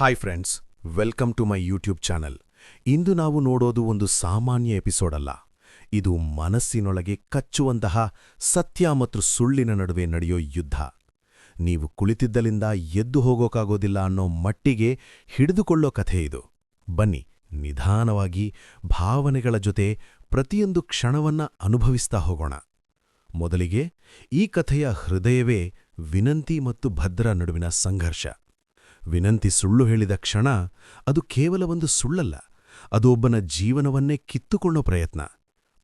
Hi friends, welcome to my YouTube channel. ಇಂದು ನಾವು ನೋಡೋದು ಒಂದು ಸಾಮಾನ್ಯ ಎಪಿಸೋಡ್ ಅಲ್ಲ. ಇದು ಮನಸ್ಸಿನೊಳಗೆ ಕಚ್ಚುವಂತಹ ಸತ್ಯ ಮತ್ತು ಸುಳ್ಳಿನ ನಡುವೆ ನಡೆಯೋ ಯುದ್ಧ. ನೀವು ಕುಳಿತಿದ್ದಲಿಂದ ಎದ್ದು ಹೋಗೋಕ್ಕಾಗೋದಿಲ್ಲ ಅನ್ನೋ ಮಟ್ಟಿಗೆ ಹಿಡಿದುಕೊಳ್ಳೋ ಕಥೆ ಇದು. ಬನ್ನಿ, ನಿಧಾನವಾಗಿ ಭಾವನೆಗಳ ಜೊತೆ ಪ್ರತಿಯೊಂದು ಕ್ಷಣವನ್ನ ಅನುಭವಿಸ್ತಾ ಹೋಗೋಣ. ಮೊದಲಿಗೆ, ಈ ಕಥೆಯ ಹೃದಯವೇ ವಿನಂತಿ ಮತ್ತು ಭದ್ರ ನಡುವಿನ ಸಂಘರ್ಷ. ವಿನಂತಿ ಸುಳ್ಳು ಹೇಳಿದ ಕ್ಷಣ ಅದು ಕೇವಲ ಒಂದು ಸುಳ್ಳಲ್ಲ, ಅದು ಒಬ್ಬನ ಜೀವನವನ್ನೇ ಕಿತ್ತುಕೊಳ್ಳೋ ಪ್ರಯತ್ನ.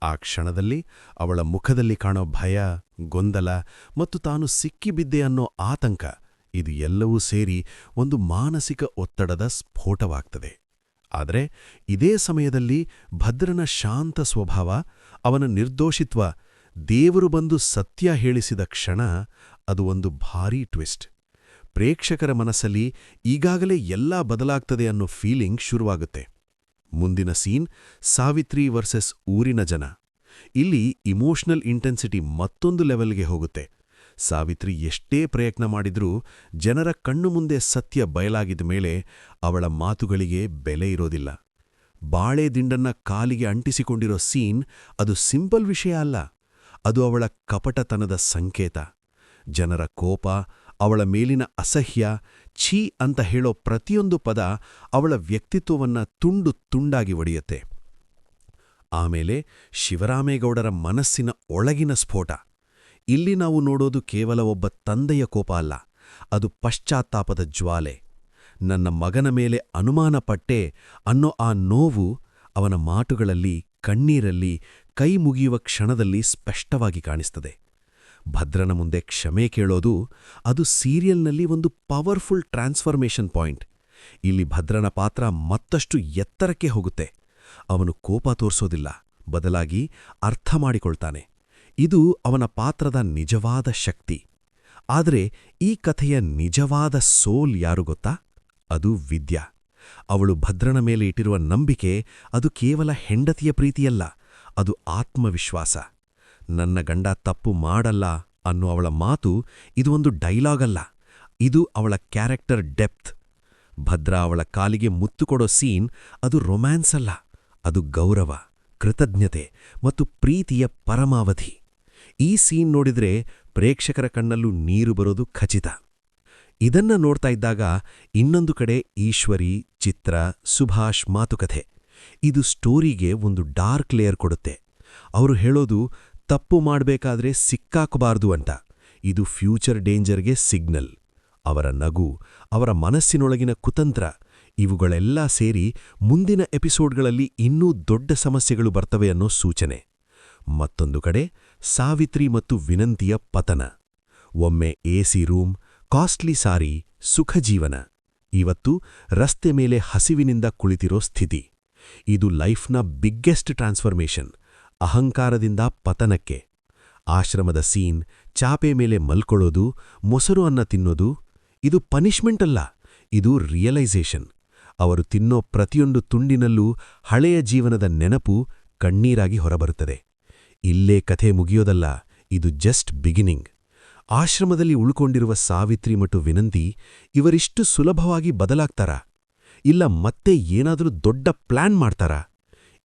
ಆ ಕ್ಷಣದಲ್ಲಿ ಅವಳ ಮುಖದಲ್ಲಿ ಕಾಣೋ ಭಯ, ಗೊಂದಲ ಮತ್ತು ತಾನು ಸಿಕ್ಕಿಬಿದ್ದೆ ಅನ್ನೋ ಆತಂಕ, ಇದು ಎಲ್ಲವೂ ಸೇರಿ ಒಂದು ಮಾನಸಿಕ ಒತ್ತಡದ ಸ್ಫೋಟವಾಗ್ತದೆ. ಆದರೆ ಇದೇ ಸಮಯದಲ್ಲಿ ಭದ್ರನ ಶಾಂತ ಸ್ವಭಾವ, ಅವನ ನಿರ್ದೋಷಿತ್ವ, ದೇವರು ಬಂದು ಸತ್ಯ ಹೇಳಿಸಿದ ಕ್ಷಣ, ಅದು ಒಂದು ಭಾರೀ ಟ್ವಿಸ್ಟ್. ಪ್ರೇಕ್ಷಕರ ಮನಸ್ಸಲ್ಲಿ ಈಗಾಗಲೇ ಎಲ್ಲ ಬದಲಾಗ್ತದೆ ಅನ್ನೋ ಫೀಲಿಂಗ್ ಶುರುವಾಗುತ್ತೆ. ಮುಂದಿನ ಸೀನ್ ಸಾವಿತ್ರಿ ವರ್ಸಸ್ ಊರಿನ ಜನ. ಇಲ್ಲಿ ಇಮೋಷನಲ್ ಇಂಟೆನ್ಸಿಟಿ ಮತ್ತೊಂದು ಲೆವೆಲ್ಗೆ ಹೋಗುತ್ತೆ. ಸಾವಿತ್ರಿ ಎಷ್ಟೇ ಪ್ರಯತ್ನ ಮಾಡಿದ್ರೂ ಜನರ ಕಣ್ಣು ಮುಂದೆ ಸತ್ಯ ಬಯಲಾಗಿದ ಮೇಲೆ ಅವಳ ಮಾತುಗಳಿಗೆ ಬೆಲೆ ಇರೋದಿಲ್ಲ. ಬಾಳೆ ದಿಂಡನ್ನ ಕಾಲಿಗೆ ಅಂಟಿಸಿಕೊಂಡಿರೋ ಸೀನ್ ಅದು ಸಿಂಪಲ್ ವಿಷಯ ಅಲ್ಲ, ಅದು ಅವಳ ಕಪಟತನದ ಸಂಕೇತ. ಜನರ ಕೋಪ, ಅವಳ ಮೇಲಿನ ಅಸಹ್ಯ, ಛೀ ಅಂತ ಹೇಳೋ ಪ್ರತಿಯೊಂದು ಪದ ಅವಳ ವ್ಯಕ್ತಿತ್ವವನ್ನ ತುಂಡು ತುಂಡಾಗಿ ಒಡೆಯುತ್ತೆ. ಆಮೇಲೆ ಶಿವರಾಮೇಗೌಡರ ಮನಸ್ಸಿನ ಒಳಗಿನ ಸ್ಫೋಟ. ಇಲ್ಲಿ ನಾವು ನೋಡೋದು ಕೇವಲ ಒಬ್ಬ ತಂದೆಯ ಕೋಪ ಅಲ್ಲ, ಅದು ಪಶ್ಚಾತ್ತಾಪದ ಜ್ವಾಲೆ. ನನ್ನ ಮಗನ ಮೇಲೆ ಅನುಮಾನಪಟ್ಟೆ ಅನ್ನೋ ಆ ನೋವು ಅವನ ಮಾತುಗಳಲ್ಲಿ, ಕಣ್ಣೀರಲ್ಲಿ, ಕೈ ಮುಗಿಯುವ ಕ್ಷಣದಲ್ಲಿ ಸ್ಪಷ್ಟವಾಗಿ ಕಾಣಿಸ್ತದೆ. ಭದ್ರನ ಮುಂದೆ ಕ್ಷಮೆ ಕೇಳೋದು, ಅದು ಸೀರಿಯಲ್ನಲ್ಲಿ ಒಂದು ಪವರ್ಫುಲ್ ಟ್ರಾನ್ಸ್ಫರ್ಮೇಷನ್ ಪಾಯಿಂಟ್. ಇಲ್ಲಿ ಭದ್ರನ ಪಾತ್ರ ಮತ್ತಷ್ಟು ಎತ್ತರಕ್ಕೆ ಹೋಗುತ್ತೆ. ಅವನು ಕೋಪ ತೋರಿಸೋದಿಲ್ಲ, ಬದಲಾಗಿ ಅರ್ಥ ಮಾಡಿಕೊಳ್ತಾನೆ. ಇದು ಅವನ ಪಾತ್ರದ ನಿಜವಾದ ಶಕ್ತಿ. ಆದರೆ ಈ ಕಥೆಯ ನಿಜವಾದ ಸೋಲ್ ಯಾರು ಗೊತ್ತಾ? ಅದು ವಿದ್ಯಾ. ಅವಳು ಭದ್ರನ ಮೇಲೆ ಇಟ್ಟಿರುವ ನಂಬಿಕೆ ಅದು ಕೇವಲ ಹೆಂಡತಿಯ ಪ್ರೀತಿಯಲ್ಲ, ಅದು ಆತ್ಮವಿಶ್ವಾಸ. ನನ್ನ ಗಂಡ ತಪ್ಪು ಮಾಡಲ್ಲ ಅನ್ನೋ ಅವಳ ಮಾತು ಇದು ಒಂದು ಡೈಲಾಗ್ ಅಲ್ಲ, ಇದು ಅವಳ ಕ್ಯಾರೆಕ್ಟರ್ ಡೆಪ್ತ್. ಭದ್ರ ಅವಳ ಕಾಲಿಗೆ ಮುತ್ತು ಕೊಡೋ ಸೀನ್ ಅದು ರೊಮ್ಯಾನ್ಸ್ ಅಲ್ಲ, ಅದು ಗೌರವ, ಕೃತಜ್ಞತೆ ಮತ್ತು ಪ್ರೀತಿಯ ಪರಮಾವಧಿ. ಈ ಸೀನ್ ನೋಡಿದ್ರೆ ಪ್ರೇಕ್ಷಕರ ಕಣ್ಣಲ್ಲೂ ನೀರು ಬರೋದು ಖಚಿತ. ಇದನ್ನ ನೋಡ್ತಾ ಇದ್ದಾಗ ಇನ್ನೊಂದು ಕಡೆ ಈಶ್ವರಿ, ಚಿತ್ರ, ಸುಭಾಷ್ ಮಾತುಕತೆ. ಇದು ಸ್ಟೋರಿಗೆ ಒಂದು ಡಾರ್ಕ್ ಲೇಯರ್ ಕೊಡುತ್ತೆ. ಅವರು ಹೇಳೋದು ತಪ್ಪು ಮಾಡಬೇಕಾದ್ರೆ ಸಿಕ್ಕಾಕಬಾರ್ದು ಅಂತ. ಇದು ಫ್ಯೂಚರ್ ಡೇಂಜರ್ಗೆ ಸಿಗ್ನಲ್. ಅವರ ನಗು, ಅವರ ಮನಸ್ಸಿನೊಳಗಿನ ಕುತಂತ್ರ, ಇವುಗಳೆಲ್ಲ ಸೇರಿ ಮುಂದಿನ ಎಪಿಸೋಡ್ಗಳಲ್ಲಿ ಇನ್ನೂ ದೊಡ್ಡ ಸಮಸ್ಯೆಗಳು ಬರ್ತವೆ ಅನ್ನೋ ಸೂಚನೆ. ಮತ್ತೊಂದು ಕಡೆ ಸಾವಿತ್ರಿ ಮತ್ತು ವಿನಂತಿಯ ಪತನ. ಒಮ್ಮೆ ಎಸಿ ರೂಮ್, ಕಾಸ್ಟ್ಲಿ ಸಾರಿ, ಸುಖ ಜೀವನ. ಇವತ್ತು ರಸ್ತೆ ಮೇಲೆ ಹಸಿವಿನಿಂದ ಕುಳಿತಿರೋ ಸ್ಥಿತಿ. ಇದು ಲೈಫ್ನ ಬಿಗ್ಗೆಸ್ಟ್ ಟ್ರಾನ್ಸ್ಫರ್ಮೇಷನ್, ಅಹಂಕಾರದಿಂದ ಪತನಕ್ಕೆ. ಆಶ್ರಮದ ಸೀನ್, ಚಾಪೆ ಮೇಲೆ ಮಲ್ಕೊಳ್ಳೋದು, ಮೊಸರು ಅನ್ನ ತಿನ್ನೋದು, ಇದು ಪನಿಷ್ಮೆಂಟ್ ಅಲ್ಲ, ಇದು ರಿಯಲೈಸೇಷನ್. ಅವರು ತಿನ್ನೋ ಪ್ರತಿಯೊಂದು ತುಂಡಿನಲ್ಲೂ ಹಳೆಯ ಜೀವನದ ನೆನಪು ಕಣ್ಣೀರಾಗಿ ಹೊರಬರುತ್ತದೆ. ಇಲ್ಲೇ ಕಥೆ ಮುಗಿಯೋದಲ್ಲ, ಇದು ಜಸ್ಟ್ ಬಿಗಿನಿಂಗ್. ಆಶ್ರಮದಲ್ಲಿ ಉಳ್ಕೊಂಡಿರುವ ಸಾವಿತ್ರಿ ಮತ್ತು ವಿನಂತಿ ಇವರಿಷ್ಟು ಸುಲಭವಾಗಿ ಬದಲಾಗ್ತಾರಾ? ಇಲ್ಲ ಮತ್ತೆ ಏನಾದರೂ ದೊಡ್ಡ ಪ್ಲಾನ್ ಮಾಡ್ತಾರಾ?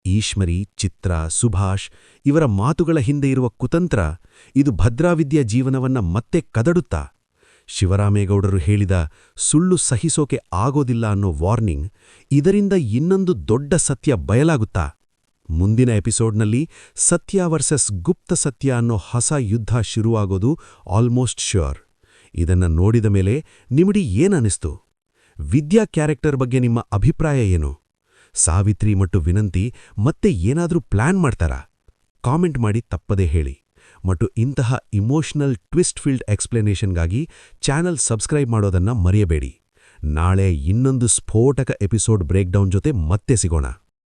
ಈಶ್ವರಿ, ಚಿತ್ರ, ಸುಭಾಷ್ ಇವರ ಮಾತುಗಳ ಹಿಂದೆ ಇರುವ ಕುತಂತ್ರ, ಇದು ಭದ್ರಾವಿದ್ಯಾ ಜೀವನವನ್ನ ಮತ್ತೆ ಕದಡುತ್ತಾ? ಶಿವರಾಮೇಗೌಡರು ಹೇಳಿದ ಸುಳ್ಳು ಸಹಿಸೋಕೆ ಆಗೋದಿಲ್ಲ ಅನ್ನೋ ವಾರ್ನಿಂಗ್, ಇದರಿಂದ ಇನ್ನೊಂದು ದೊಡ್ಡ ಸತ್ಯ ಬಯಲಾಗುತ್ತಾ? ಮುಂದಿನ ಎಪಿಸೋಡ್ನಲ್ಲಿ ಸತ್ಯ ವರ್ಸಸ್ ಗುಪ್ತ ಸತ್ಯ ಅನ್ನೋ ಹೊಸ ಯುದ್ಧ ಶುರುವಾಗೋದು ಆಲ್ಮೋಸ್ಟ್ ಶ್ಯೂರ್. ಇದನ್ನ ನೋಡಿದ ಮೇಲೆ ನಿಮಗೆ ಏನನಿಸ್ತು? ವಿದ್ಯಾ ಕ್ಯಾರೆಕ್ಟರ್ ಬಗ್ಗೆ ನಿಮ್ಮ ಅಭಿಪ್ರಾಯ ಏನು? ಸಾವಿತ್ರಿ ಮತ್ತು ವಿನಂತಿ ಮತ್ತೆ ಏನಾದರೂ ಪ್ಲಾನ್ ಮಾಡ್ತಾರಾ? ಕಾಮೆಂಟ್ ಮಾಡಿ ತಪ್ಪದೇ ಹೇಳಿ. ಮತ್ತು ಇಂತಹ ಇಮೋಷನಲ್ ಟ್ವಿಸ್ಟ್ ಫೀಲ್ಡ್ ಎಕ್ಸ್ಪ್ಲನೇಷನ್ಗಾಗಿ ಚಾನಲ್ ಸಬ್ಸ್ಕ್ರೈಬ್ ಮಾಡೋದನ್ನ ಮರೆಯಬೇಡಿ. ನಾಳೆ ಇನ್ನೊಂದು ಸ್ಫೋಟಕ ಎಪಿಸೋಡ್ ಬ್ರೇಕ್ಡೌನ್ ಜೊತೆ ಮತ್ತೆ ಸಿಗೋಣ.